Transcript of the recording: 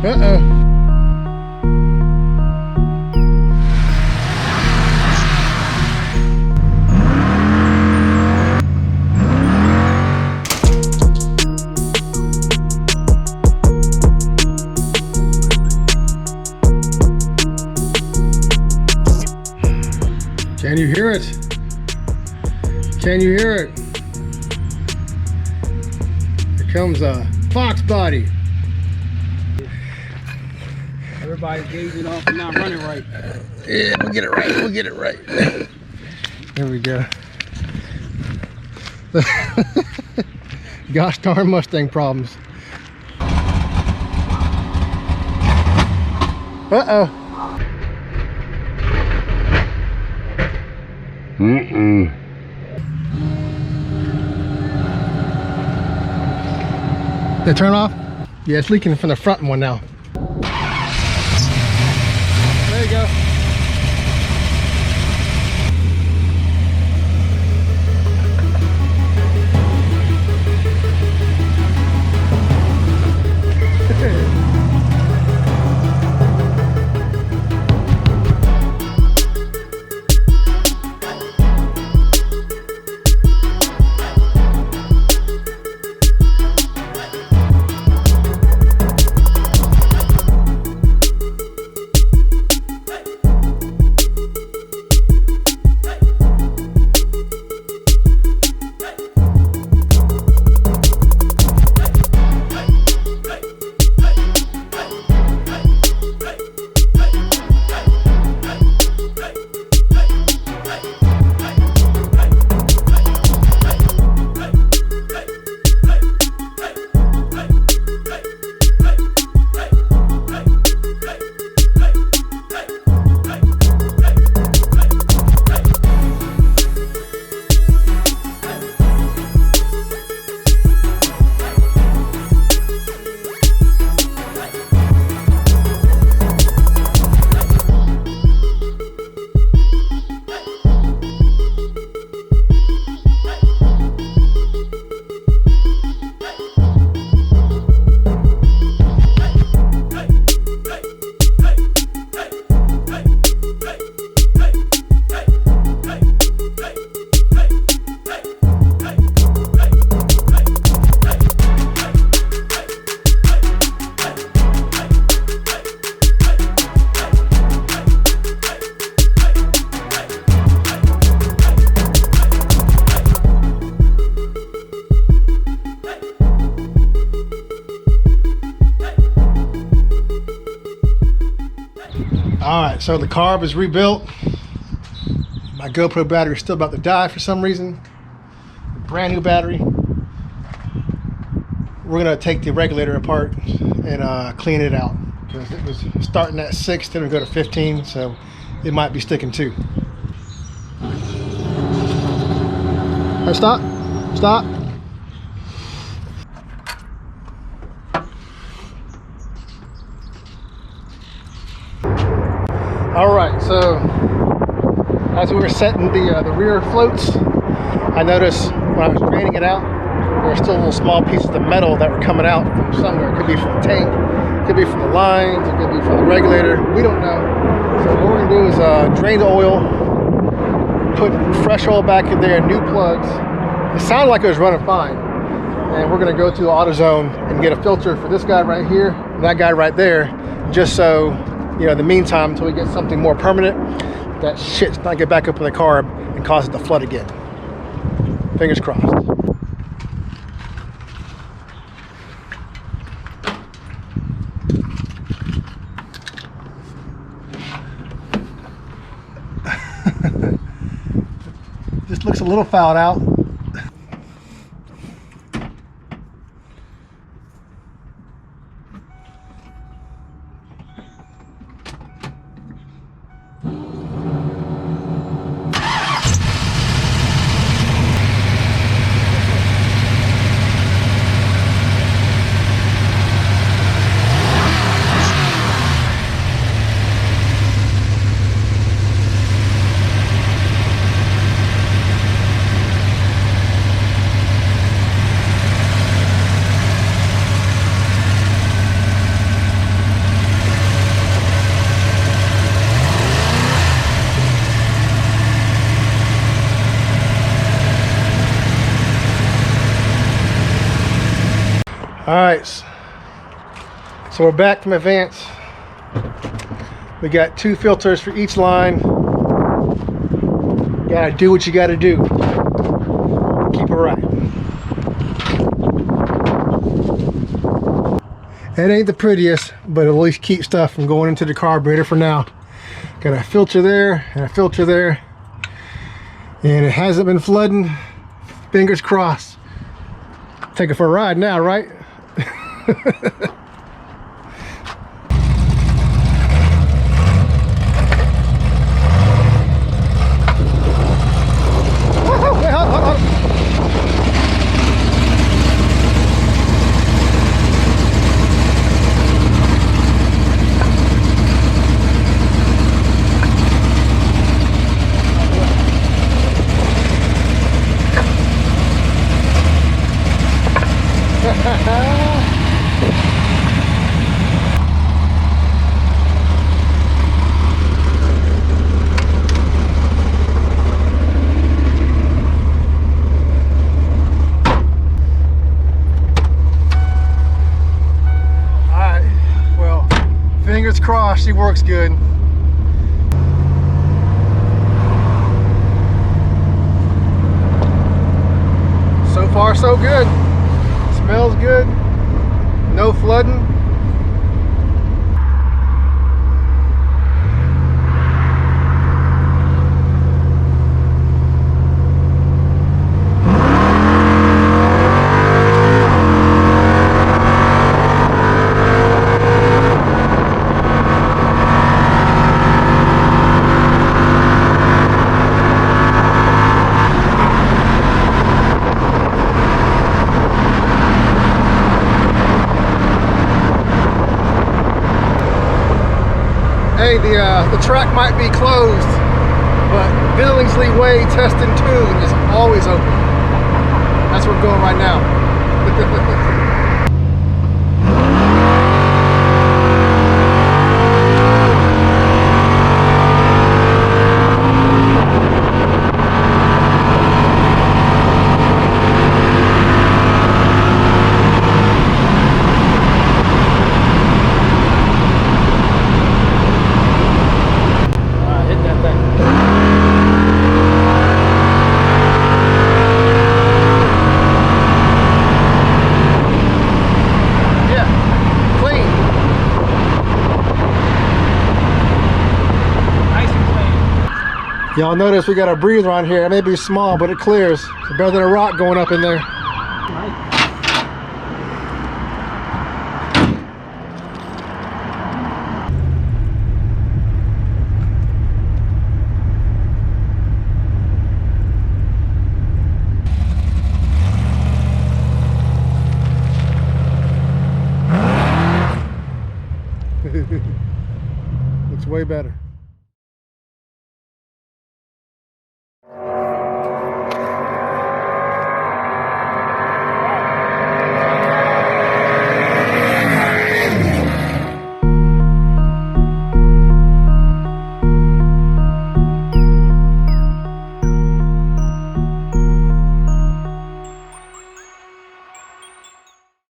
Can you hear it? Can you hear it? Here comes a Fox Body. Everybody's gazing off and not running right. Yeah, we'll get it right. We'll get it right. There we go. Gosh darn Mustang problems. Uh-oh. Did it turn off? Yeah, it's leaking from the front one now. There you go. Alright, so the carb is rebuilt. My GoPro battery is still about to die for some reason. Brand new battery. We're going to take the regulator apart and clean it out. Because it was starting at 6, then we go to 15, so it might be sticking too. Hey, stop. Stop. All right, so as we were setting the rear floats, I noticed when I was draining it out, there were still little small pieces of metal that were coming out from somewhere. It could be from the tank, it could be from the lines, it could be from the regulator. We don't know. So what we're gonna do is drain the oil, put fresh oil back in there, new plugs. It sounded like it was running fine. And we're gonna go to AutoZone and get a filter for this guy right here and that guy right there, just so, you know, in the meantime, until we get something more permanent, that shit's not get back up in the carb and cause it to flood again. Fingers crossed. Just looks a little fouled out. Alright, so we're back from Advance. We got 2 filters for each line. Gotta do what you gotta do. Keep it right. It ain't the prettiest, but at least keep stuff from going into the carburetor for now. Got a filter there and a filter there. And it hasn't been flooding. Fingers crossed. Take it for a ride now, right? Fingers crossed she works good. So far so good. Smells good. No flooding. Hey, the track might be closed, but Billingsley Way Test and Tune is always open. That's where we're going right now. Y'all notice we got a breather on here. It may be small, but it clears. It's better than a rock going up in there. Looks way better.